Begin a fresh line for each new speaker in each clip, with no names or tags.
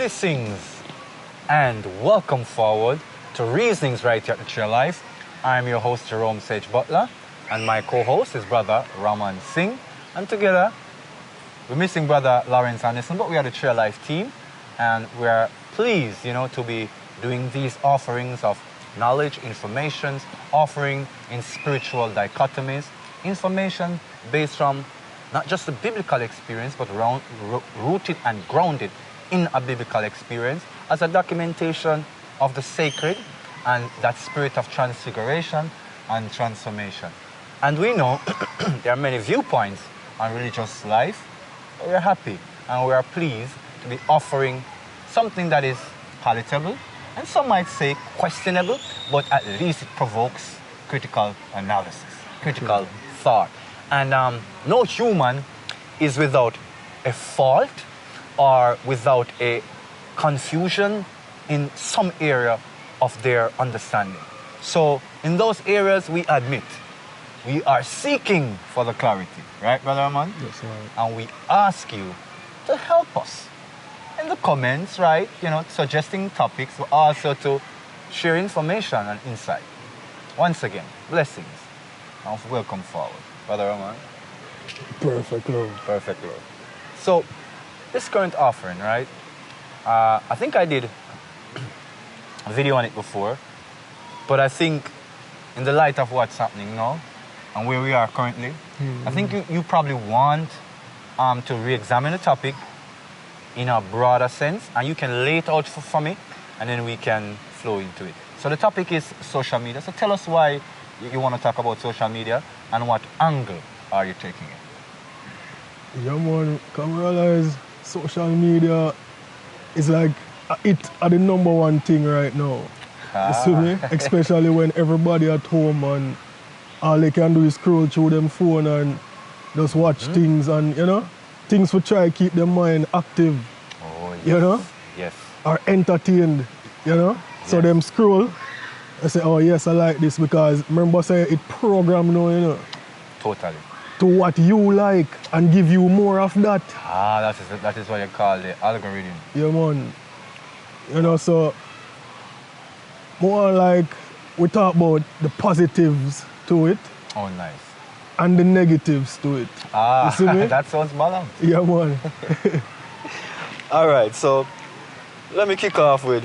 Blessings and welcome forward to Reasonings right here at the Tree of Life. I'm your host Jerome Sage Butler and my co-host is brother Ramon Singh, and together we're missing brother Lawrence Anderson, but we are the Tree of Life team and we're pleased, to be doing these offerings of knowledge, information, offering in spiritual dichotomies, information based from not just the biblical experience, but rooted and grounded in a biblical experience as a documentation of the sacred and that spirit of transfiguration and transformation. And we know there are many viewpoints on religious life, but we're happy and we are pleased to be offering something that is palatable, and some might say questionable, but at least it provokes critical analysis, critical thought. And no human is without a fault or without a confusion in some area of their understanding. So in those areas we admit we are seeking for the clarity, right, Brother Ramon?
Yes, right.
And we ask you to help us in the comments, right? Suggesting topics, but also to share information and insight. Once again, blessings and welcome forward, Brother Ramon.
Perfect, Lord.
Perfect, Lord. So, this current offering, right? I think I did a video on it before, but I think in the light of what's happening now and where we are currently, I think you probably want to re-examine the topic in a broader sense, and you can lay it out for me, and then we can flow into it. So the topic is social media. So tell us why you want to talk about social media and what angle are you taking it?
Yeah, man, come realize social media is like the number one thing right now. You see me? Especially when everybody at home and all they can do is scroll through them phone and just watch things and, things to try to keep their mind active,
Yes.
or entertained, So them scroll and say, oh yes, I like this because remember say it programmed now,
Totally.
to what you like and give you more of that.
That is what you call the algorithm.
Yeah, man. So more like we talk about the positives to it
Oh, nice.
and the negatives to it. You see me?
That sounds balanced.
Yeah, man.
All right, so let me kick off with,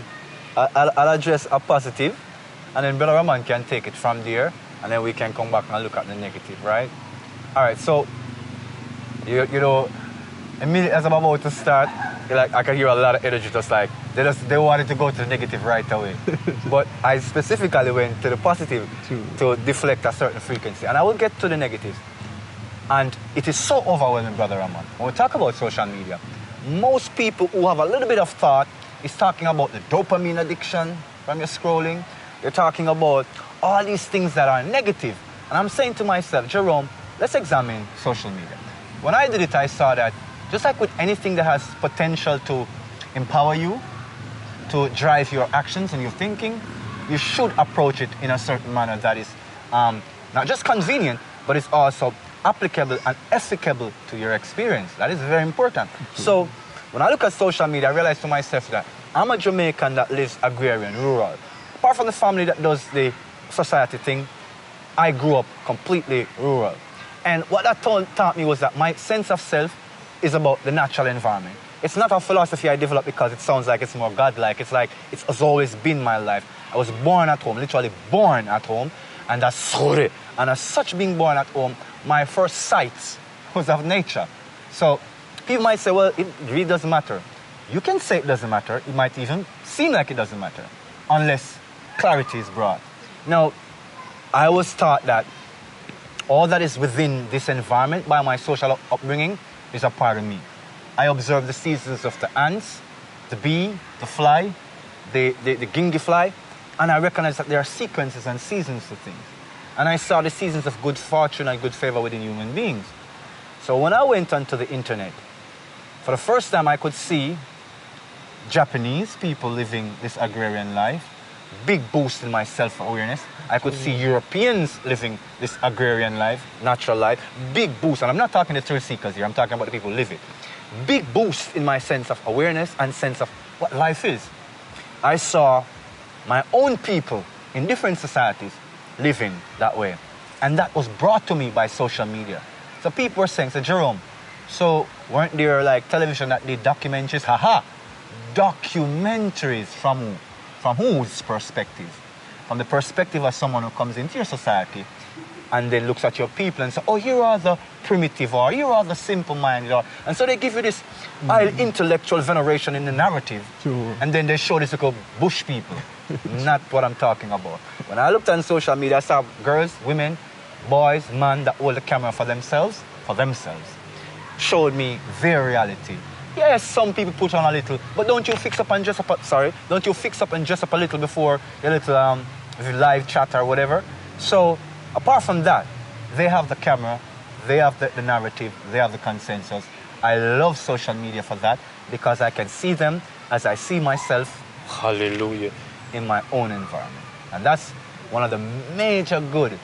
I'll address a positive, and then Brother Ramon can take it from there, and then we can come back and look at the negative, right? All right, so, immediately as I'm about to start, I can hear a lot of energy just like, they wanted to go to the negative right away. But I specifically went to the positive to deflect a certain frequency, and I will get to the negatives. And it is so overwhelming, Brother Ramon. When we talk about social media, most people who have a little bit of thought is talking about the dopamine addiction from your scrolling. They're talking about all these things that are negative. And I'm saying to myself, Jerome, let's examine social media. When I did it, I saw that just like with anything that has potential to empower you, to drive your actions and your thinking, you should approach it in a certain manner that is not just convenient, but it's also applicable and applicable to your experience. That is very important. So when I look at social media, I realize to myself that I'm a Jamaican that lives agrarian, rural. Apart from the family that does the society thing, I grew up completely rural. And what that taught me was that my sense of self is about the natural environment. It's not a philosophy I developed because it sounds like it's more godlike. It's like it's always been my life. I was born at home, literally born at home, and that's sorry. And as such, being born at home, my first sight was of nature. So people might say, well, it really doesn't matter. You can say it doesn't matter. It might even seem like it doesn't matter, unless clarity is brought. Now, I was taught that all that is within this environment by my social upbringing is a part of me. I observe the seasons of the ants, the bee, the fly, the gingy fly, and I recognize that there are sequences and seasons to things. And I saw the seasons of good fortune and good favor within human beings. So when I went onto the internet, for the first time I could see Japanese people living this agrarian life, big boost in my self-awareness. I could see Europeans living this agrarian life, natural life, big boost. And I'm not talking the thrill seekers here, I'm talking about the people who live it. Big boost in my sense of awareness and sense of what life is. I saw my own people in different societies living that way. And that was brought to me by social media. So people were saying, so Jerome, so weren't there like television that did documentaries? Haha, documentaries from whose perspective? From the perspective of someone who comes into your society and then looks at your people and says, oh, here are the primitive, or here are the simple-minded. And so they give you this intellectual veneration in the narrative.
True.
And then they show this little bush people. Not what I'm talking about. When I looked on social media, I saw girls, women, boys, men that hold the camera for themselves, showed me their reality. Yes, some people put on a little, but don't you fix up and dress up, don't you fix up and dress up a little before your little live chat or whatever. So, apart from that, they have the camera, they have the narrative, they have the consensus. I love social media for that because I can see them as I see myself, hallelujah, in my own environment. And that's one of the major good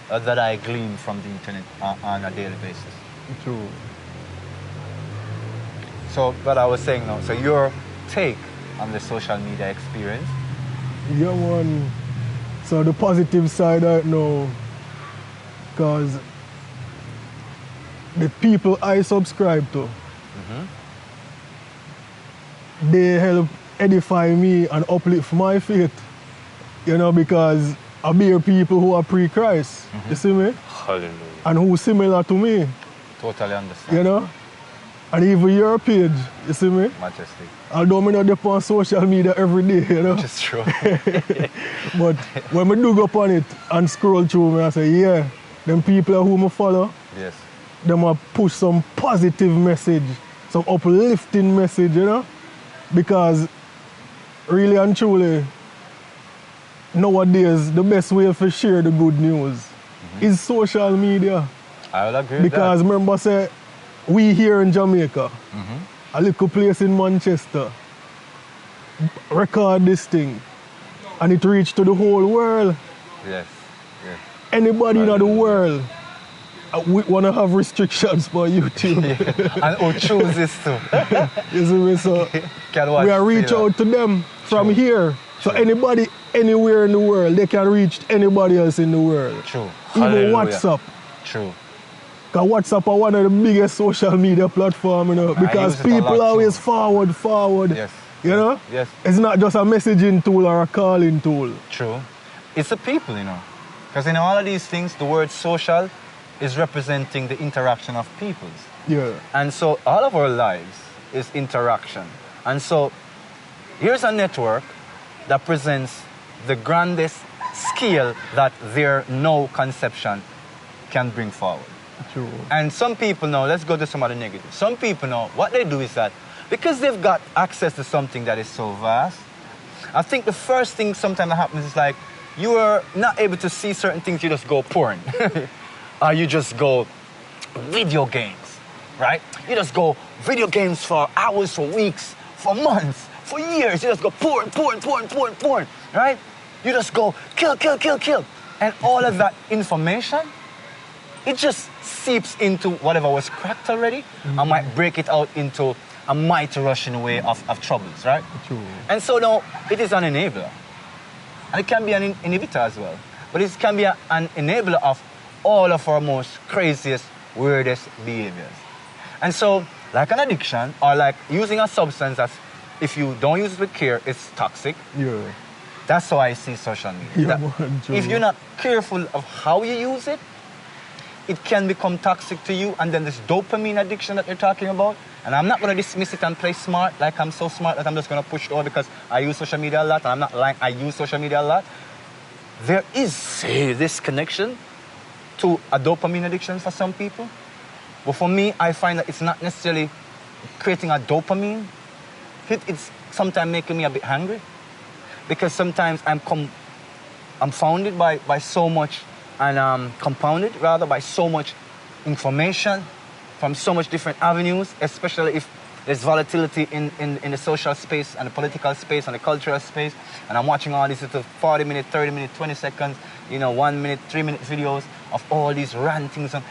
that I glean from the internet on a daily basis.
True.
So, but I was saying now, so your take on the social media experience?
Yeah, man. So the positive side right now, because the people I subscribe to, they help edify me and uplift my faith. You know, because I bear people who are pre-Christ. You see me?
Hallelujah.
And who similar to me.
Totally understand.
You know? And even your page, you see me?
Majestic.
Although I'm not on social media every day, you know?
Which is true.
But when I do go up on it and scroll through me, I say, yeah, them people who I follow,
Yes.
them will push some positive message, some uplifting message, you know? Because really and truly, nowadays, the best way to share the good news is social media.
I will agree
Because
with that.
remember, say, we here in Jamaica, a little place in Manchester, record this thing, and it reached to the whole world.
Yes. Yes.
Anybody in the world we want to have restrictions for YouTube.
Yeah. And who chooses to?
You see me? So
Can watch
we are reach
Seala.
out to them from
True.
here. So
True.
anybody anywhere in the world, they can reach anybody else in the world.
True.
Even
Hallelujah.
WhatsApp.
True.
Because WhatsApp are one of the biggest social media platforms, you know, because
use it a lot
people
too.
always forward.
Yes.
You know?
Yes.
It's not just a messaging tool or a calling tool.
True. It's the people, you know. Because in all of these things, the word social is representing the interaction of peoples.
Yeah.
And so all of our lives is interaction. And so here's a network that presents the grandest scale that their no conception can bring forward.
True.
And some people know, let's go to some of the negatives. Some people know what they do is that because they've got access to something that is so vast, I think the first thing sometimes that happens is like you are not able to see certain things, you just go porn. Or you just go video games, right? You just go video games for hours, for weeks, for months, for years. You just go porn, right? You just go kill. And all of that information, it just seeps into whatever was cracked already. I might break it out into a mighty rushing way of troubles, right?
True.
And so now, it is an enabler. And it can be an inhibitor as well. But it can be an enabler of all of our most craziest, weirdest behaviors. And so, like an addiction, or like using a substance that if you don't use it with care, it's toxic.
Yeah.
That's how I see social media.
Yeah,
That
man, true.
if you're not careful of how you use it, it can become toxic to you. And then this dopamine addiction that you're talking about, and I'm not going to dismiss it and play smart, like I'm so smart that I'm just going to push it over because I use social media a lot, and I'm not lying, I use social media a lot. There is this connection to a dopamine addiction for some people. But for me, I find that it's not necessarily creating a dopamine. It's sometimes making me a bit hungry. Because sometimes I'm confounded by so much, and compounded rather by so much information from so much different avenues, especially if there's volatility in the social space and the political space and the cultural space. And I'm watching all these little 40-minute, 30-minute, 20 seconds, 1 minute, 3-minute videos of all these rantings, and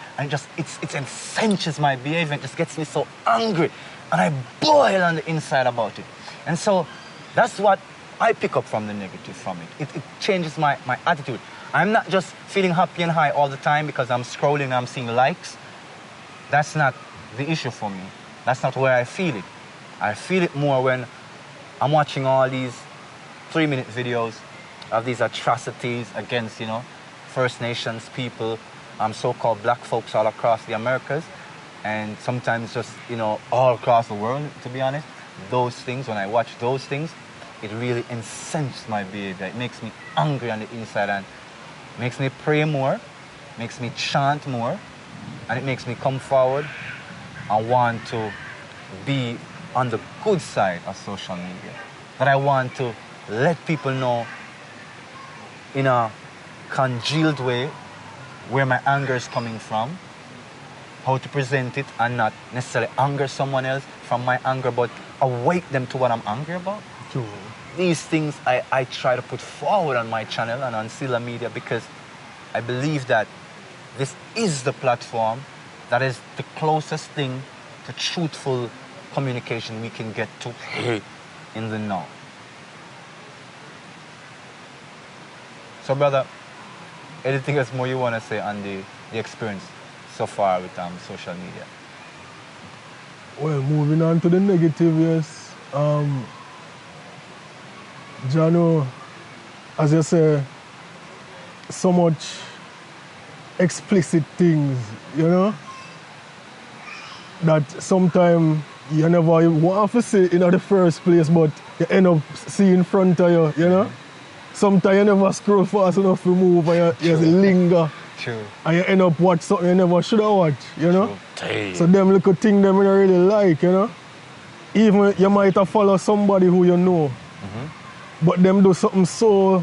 it ensanches my behavior. It just gets me so angry, and I boil on the inside about it. And so that's what I pick up from the negative from it. It changes my attitude. I'm not just feeling happy and high all the time because I'm scrolling and I'm seeing likes. That's not the issue for me. That's not where I feel it. I feel it more when I'm watching all these 3-minute videos of these atrocities against, First Nations people, so-called black folks all across the Americas, and sometimes just, all across the world, to be honest. Those things, when I watch those things, it really incensed my behavior. It makes me angry on the inside and makes me pray more, makes me chant more, and it makes me come forward and want to be on the good side of social media. That I want to let people know in a congealed way where my anger is coming from, how to present it and not necessarily anger someone else from my anger, but awake them to what I'm angry about.
True.
These things I try to put forward on my channel and on Seala Media because I believe that this is the platform that is the closest thing to truthful communication we can get to in the now. So, brother, anything else more you want to say on the experience so far with social media?
Well, moving on to the negative, yes. Jano, as you say, so much explicit things, that sometimes you never want to see in the first place, but you end up seeing in front of you, Sometimes you never scroll fast enough to move and you just linger.
True.
And you end up watch something you never should have watched,
True.
So them little things them you don't really like, Even you might have follow somebody who you know, but them do something so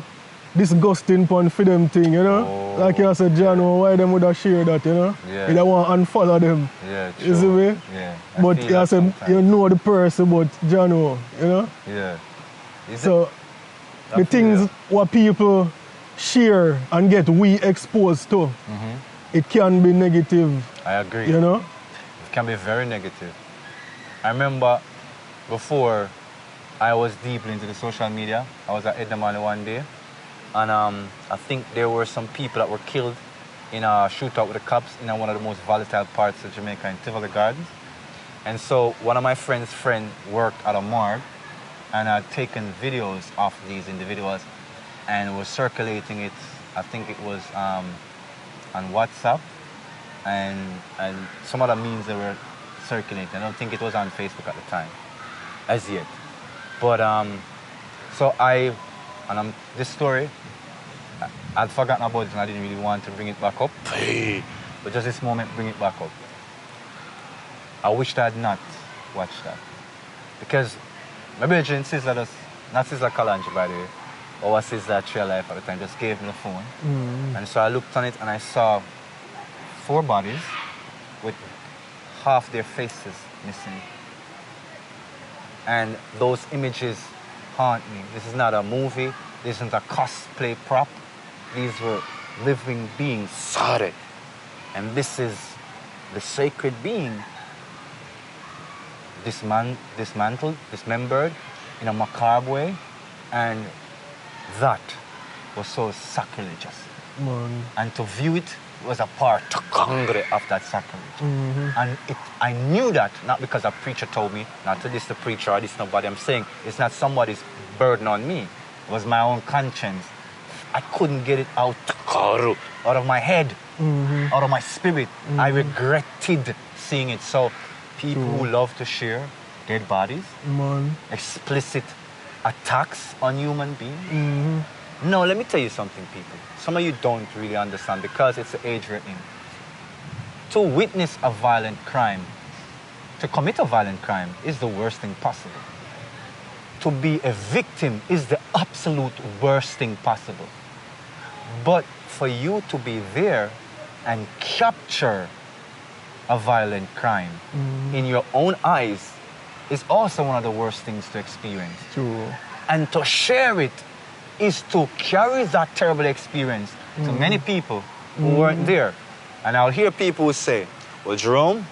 disgusting for them thing,
Oh.
Like you said, John, why them would have shared that,
Yeah.
You don't want to unfollow them.
Yeah, true.
You see me?
Yeah.
But you said you know the person, but John,
Yeah.
So the things what people share and get we exposed to, it can be negative.
I agree.
It
can be very negative. I remember before I was deeply into the social media, I was at Edinburgh one day, and I think there were some people that were killed in a shootout with the cops in one of the most volatile parts of Jamaica, in Tivoli Gardens. And so one of my friends' friend worked at a morgue and had taken videos of these individuals and was circulating it. I think it was on WhatsApp and some other means they were circulating. I don't think it was on Facebook at the time, as yet. But so this story, I'd forgotten about it and I didn't really want to bring it back up. But just this moment, bring it back up. I wished I had not watched that. Because my brother and sister, not Sister Kalanji by the way, or Sister Tree Life at the time, just gave me the phone. And so I looked on it and I saw 4 bodies with half their faces missing. And those images haunt me. This is not a movie. This isn't a cosplay prop. These were living beings. Sorry. And this is the sacred being dismantled, dismembered in a macabre way. And that was so sacrilegious.
Man.
And to view it was a part of that sacrilege. And I knew that, not because a preacher told me, not to this the preacher or this nobody. I'm saying it's not somebody's burden on me. It was my own conscience. I couldn't get it out of my head, out of my spirit. I regretted seeing it. So people who love to share dead bodies, explicit attacks on human beings. No, let me tell you something, people. Some of you don't really understand because it's the age we're in. To witness a violent crime, to commit a violent crime is the worst thing possible. To be a victim is the absolute worst thing possible. But for you to be there and capture a violent crime in your own eyes is also one of the worst things to experience.
True.
And to share it is to carry that terrible experience to many people who weren't there. And I'll hear people who say, well, Jerome,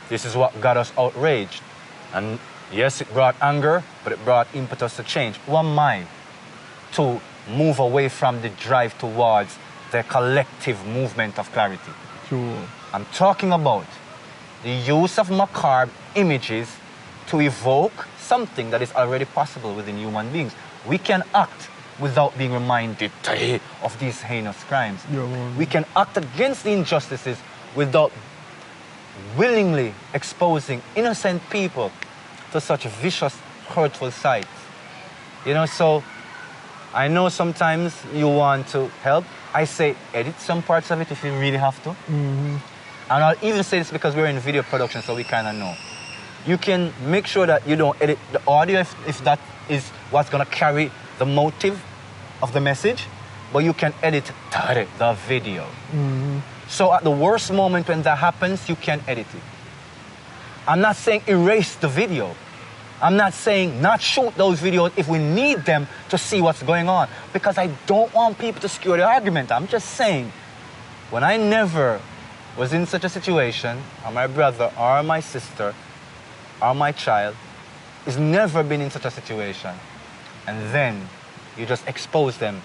this is what got us outraged. And Yes, it brought anger, but it brought impetus to change. Who am I to move away from the drive towards the collective movement of clarity?
True.
I'm talking about the use of macabre images to evoke something that is already possible within human beings. We can act without being reminded of these heinous crimes.
Yeah,
we can act against the injustices without willingly exposing innocent people to such vicious, hurtful sights. You know, so I know sometimes you want to help. I say edit some parts of it if you really have to.
Mm-hmm.
And I'll even say this because we're in video production, so we kind of know. You can make sure that you don't edit the audio if that is what's going to carry the motive of the message, but you can edit the video.
Mm-hmm.
So at the worst moment when that happens, you can edit it. I'm not saying erase the video. I'm not saying not shoot those videos if we need them to see what's going on, because I don't want people to skew the argument. I'm just saying, when I never was in such a situation, or my brother or my sister or my child has never been in such a situation, and then you just expose them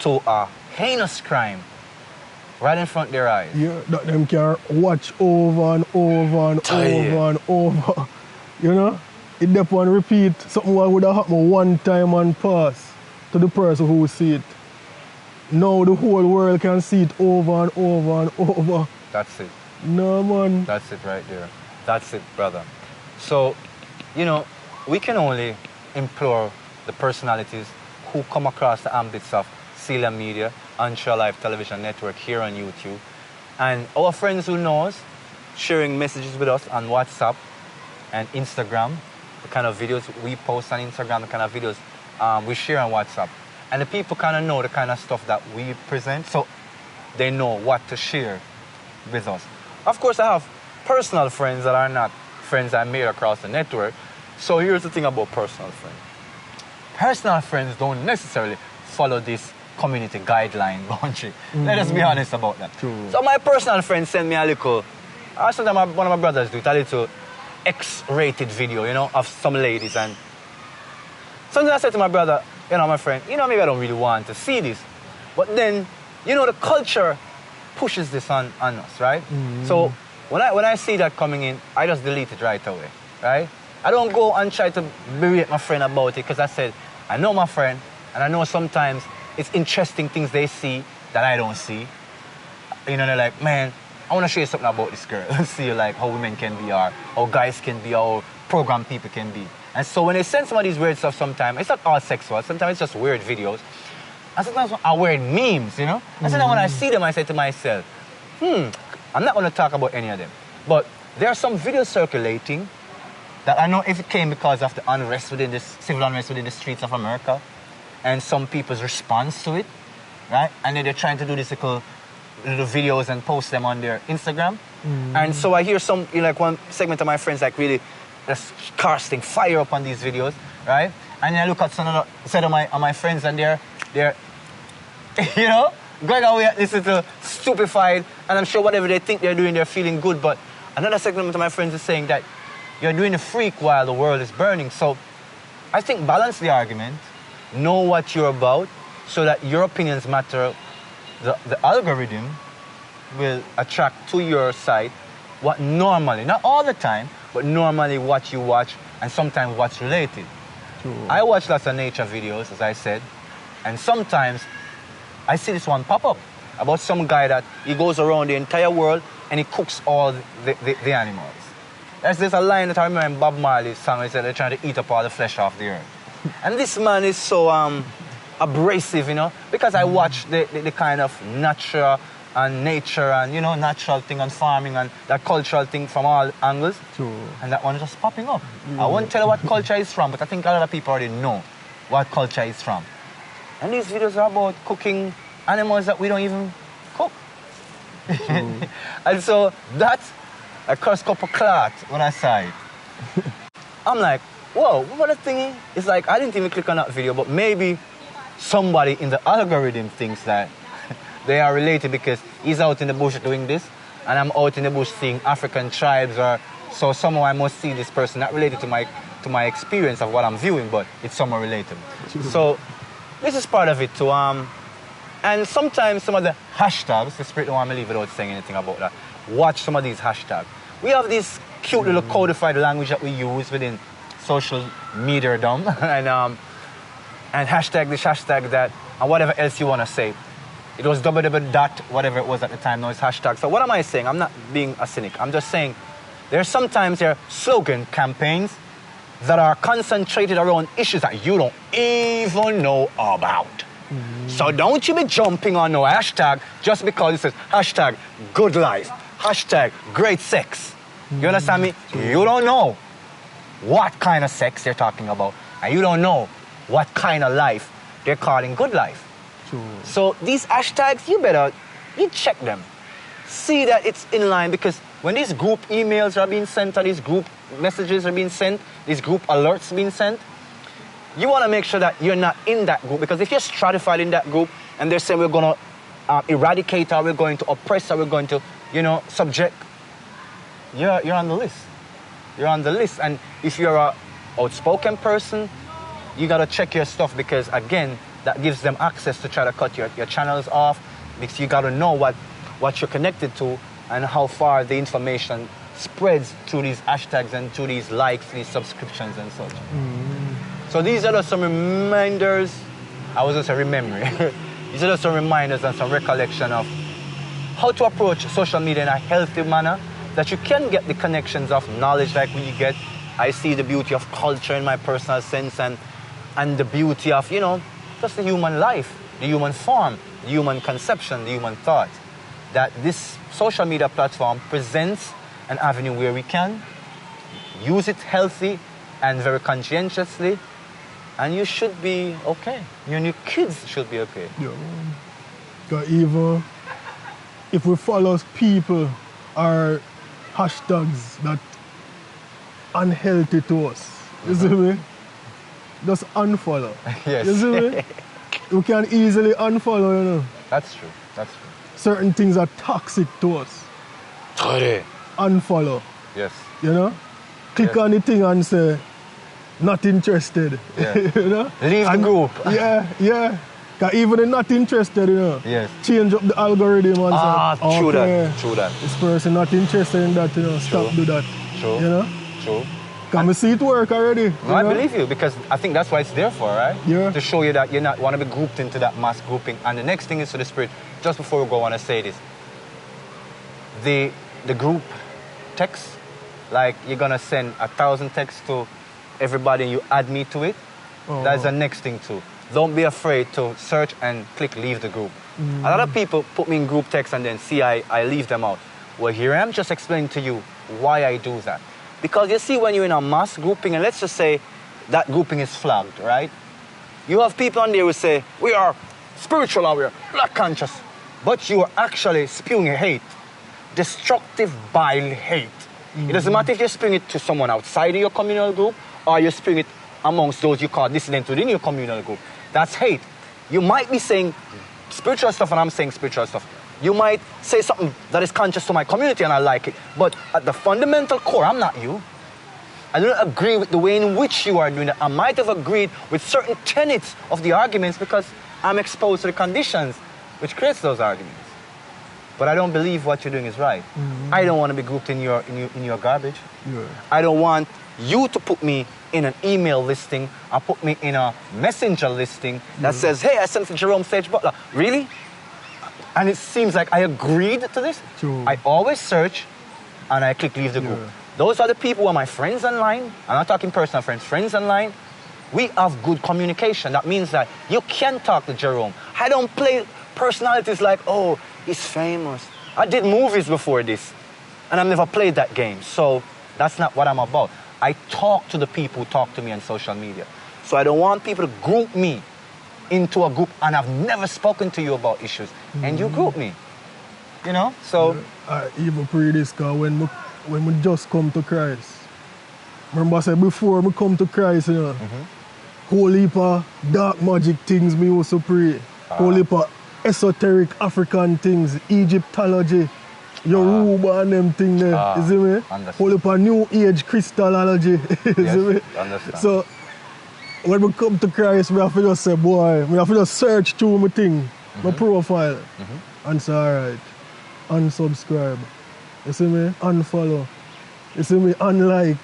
to a heinous crime right in front of their eyes.
Yeah, that them can watch over and over and over and over. You know? It dep on repeat. Something what would have happened one time and pass to the person who see it. Now the whole world can see it over and over and over.
That's it.
No, man.
That's it right there. That's it, brother. So, you know, we can only implore the personalities who come across the ambits of Seala Media, Ansha Live Television Network here on YouTube, and our friends who know us, sharing messages with us on WhatsApp and Instagram, the kind of videos we post on Instagram, the kind of videos we share on WhatsApp. And the people kind of know the kind of stuff that we present, so they know what to share with us. Of course, I have personal friends that are not friends I made across the network. So here's the thing about personal friends. Personal friends don't necessarily follow this community guideline boundary. Let us be honest about that.
True.
So my personal friends send me a little, sometimes one of my brothers do it, a little X-rated video, you know, of some ladies. And sometimes I said to my brother, you know, my friend, you know, maybe I don't really want to see this. But then, you know, the culture pushes this on us, right? So when I see that coming in, I just delete it right away, right? I don't go and try to berate my friend about it, because I said, I know my friend, and I know sometimes it's interesting things they see that I don't see. You know, they're like, man, I want to show you something about this girl. See like how women can be, or how guys can be, or program people can be. And so when they send some of these weird stuff sometimes, it's not all sexual, sometimes it's just weird videos. And sometimes are weird memes, you know? And sometimes when I see them, I say to myself, I'm not going to talk about any of them. But there are some videos circulating that I know if it came because of the unrest within this, civil unrest within the streets of America, and some people's response to it, right? And then they're trying to do these little videos and post them on their Instagram. And so I hear some, you know, like one segment of my friends like really just casting fire up on these videos, right? And then I look at some set of my friends, and they're you know, going away at this little stupefied, and I'm sure whatever they think they're doing, they're feeling good. But another segment of my friends is saying that you're doing a freak while the world is burning. So I think balance the argument, know what you're about, so that your opinions matter. The algorithm will attract to your site what normally, not all the time, but normally what you watch, and sometimes what's related.
True.
I watch lots of nature videos, as I said, and sometimes I see this one pop up about some guy that he goes around the entire world and he cooks all the animals. There's a line that I remember in Bob Marley's song where he said they're trying to eat up all the flesh off the earth. And this man is so abrasive, you know, because I watch the kind of natural and nature and, you know, natural thing and farming and that cultural thing from all angles.
True.
And that one is just popping up. I won't tell you what culture is from, but I think a lot of people already know what culture is from. And these videos are about cooking animals that we don't even cook. And so that's a curse cup of cloth when I saw it. I'm like, whoa, what a thing is like, I didn't even click on that video, but maybe somebody in the algorithm thinks that they are related because he's out in the bush doing this, and I'm out in the bush seeing African tribes or So somehow I must see this person not related to my experience of what I'm viewing, but it's somehow related. So this is part of it too. And sometimes some of the hashtags, the Spirit don't want me to leave without saying anything about that. Watch some of these hashtags. We have this cute little codified language that we use within social media and hashtag this, hashtag that, and whatever else you want to say. It was www dot whatever it was at the time, now it's hashtag. So what am I saying? I'm not being a cynic. I'm just saying there are slogan campaigns that are concentrated around issues that you don't even know about. So don't you be jumping on no hashtag just because it says hashtag good life, hashtag great sex. You understand me? You don't know what kind of sex they're talking about, and you don't know what kind of life they're calling good life.
True.
So these hashtags, you check them. See that it's in line, because when these group emails are being sent, or these group messages are being sent, these group alerts being sent, you want to make sure that you're not in that group, because if you're stratified in that group and they're saying we're going to eradicate, or we're going to oppress, or we're going to, subject, you're on the list. You're on the list. And if you're a outspoken person, you got to check your stuff, because again, that gives them access to try to cut your channels off, because you got to know what you're connected to and how far the information spreads through these hashtags and through these likes, these subscriptions and such. So these are just some reminders. I was just remembering. These are just some reminders and some recollection of how to approach social media in a healthy manner, that you can get the connections of knowledge like we get. I see the beauty of culture in my personal sense, and the beauty of, just the human life, the human form, the human conception, the human thought. That this social media platform presents an avenue where we can use it healthy and very conscientiously, and you should be okay. Your kids should be okay.
Yeah. Because even if we follow people or hashtags that unhealthy to us, you see me? Just unfollow.
Yes.
You see me? We can easily unfollow,
That's true. That's true.
Certain things are toxic to us. Unfollow.
Yes.
Click on the thing and say, not interested.
Yeah.
Leave
the group.
Yeah. Because even if not interested,
Yes.
change up the algorithm and say,
true
okay,
that. True that.
this person not interested in that, stop do that.
True. True.
Can we see it work already?
No, I believe you, because I think that's what it's there for, right?
Yeah.
To show you that you not want to be grouped into that mass grouping. And the next thing is to the Spirit. Just before we go, I want to say this. The group text, like you're going to send 1,000 texts to everybody and you add me to it. That's the next thing too. Don't be afraid to search and click leave the group. A lot of people put me in group text and then see I leave them out. Well, here I am just explaining to you why I do that. Because you see, when you're in a mass grouping, and let's just say that grouping is flagged, right? You have people on there who say, we are spiritual and we are black conscious. But you are actually spewing hate. Destructive, vile hate. It doesn't matter if you're spewing it to someone outside of your communal group, or you're spewing it amongst those you call dissident within your communal group. That's hate. You might be saying spiritual stuff and I'm saying spiritual stuff. You might say something that is conscious to my community and I like it, but at the fundamental core, I'm not you. I don't agree with the way in which you are doing it. I might have agreed with certain tenets of the arguments because I'm exposed to the conditions which creates those arguments. But I don't believe what you're doing is right. I don't want to be grouped in your garbage.
Yeah.
I don't want you to put me in an email listing or put me in a messenger listing that says, hey, I sent to Jerome Sage Butler. Really? And it seems like I agreed to this.
True.
I always search and I click leave the group. Those are the people who are my friends online. I'm not talking personal friends, friends online. We have good communication. That means that you can talk to Jerome. I don't play personalities like, oh, he's famous. I did movies before this and I've never played that game. So that's not what I'm about. I talk to the people who talk to me on social media. So I don't want people to group me into a group and I've never spoken to you about issues. And you group me. So...
I even pray this, because when we just come to Christ, remember I said before we come to Christ, whole heap of dark magic things me used to pray. Whole heap of esoteric African things, Egyptology, Your Ruba and them thing there, you see me?
Understand.
Hold up a new age crystallology, you
Yes,
see me?
understand.
So, when we come to Christ, we have to just say, boy, we have to just search through my thing, my profile, and say, alright, unsubscribe, you see me? Unfollow, you see me? Unlike.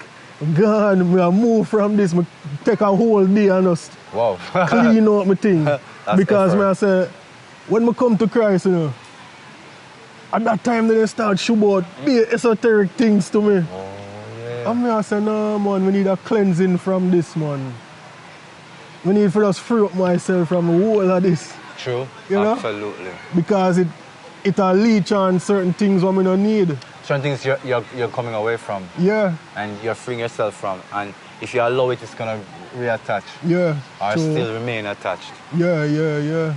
God, me I move from this, me take a whole day and just
Wow.
clean out my thing. Because
effort.
me I say, when me come to Christ, you know, at that time they start show about big esoteric things to me.
Oh, yeah.
And me I say, no man, we need a cleansing from this, man. We need to just free up myself from the whole of this.
True.
You know?
Absolutely.
Because it'll leech on certain things what we don't need.
Certain things you're coming away from.
Yeah,
And you're freeing yourself from. And if you allow it, it's going to reattach.
yeah.
Or
So,
still remain attached.
yeah.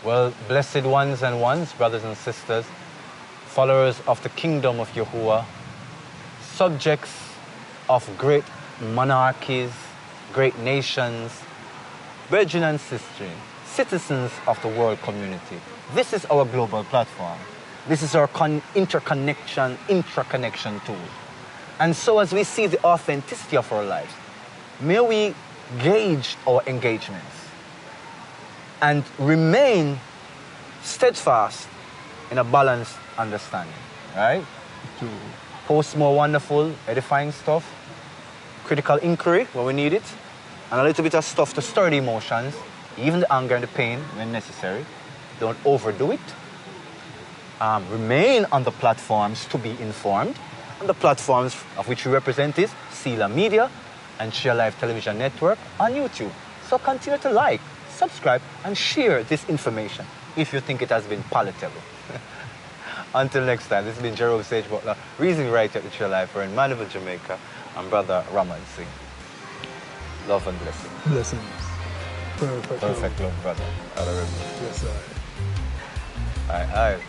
Well, blessed ones and ones, brothers and sisters, followers of the kingdom of Yahuwah, subjects of great monarchies, great nations, brethren and sisters, citizens of the world community. This is our global platform. This is our intraconnection tool. And so as we see the authenticity of our lives, may we gauge our engagements and remain steadfast in a balanced understanding, right?
True.
Post more wonderful, edifying stuff, critical inquiry when we need it, and a little bit of stuff to stir the emotions, even the anger and the pain when necessary. Don't overdo it. Remain on the platforms to be informed. And the platforms of which we represent is Seala Media and Share Live Television Network on YouTube. So continue to like, subscribe, and share this information if you think it has been palatable. Until next time, this has been Jerome Sage Butler, Reason Right at the Share Live for in Milegully, Jamaica, and brother Ramon Singh. Love and blessing.
Blessings. Perfect.
Perfect love, brother.
Yes, sir.
Aye.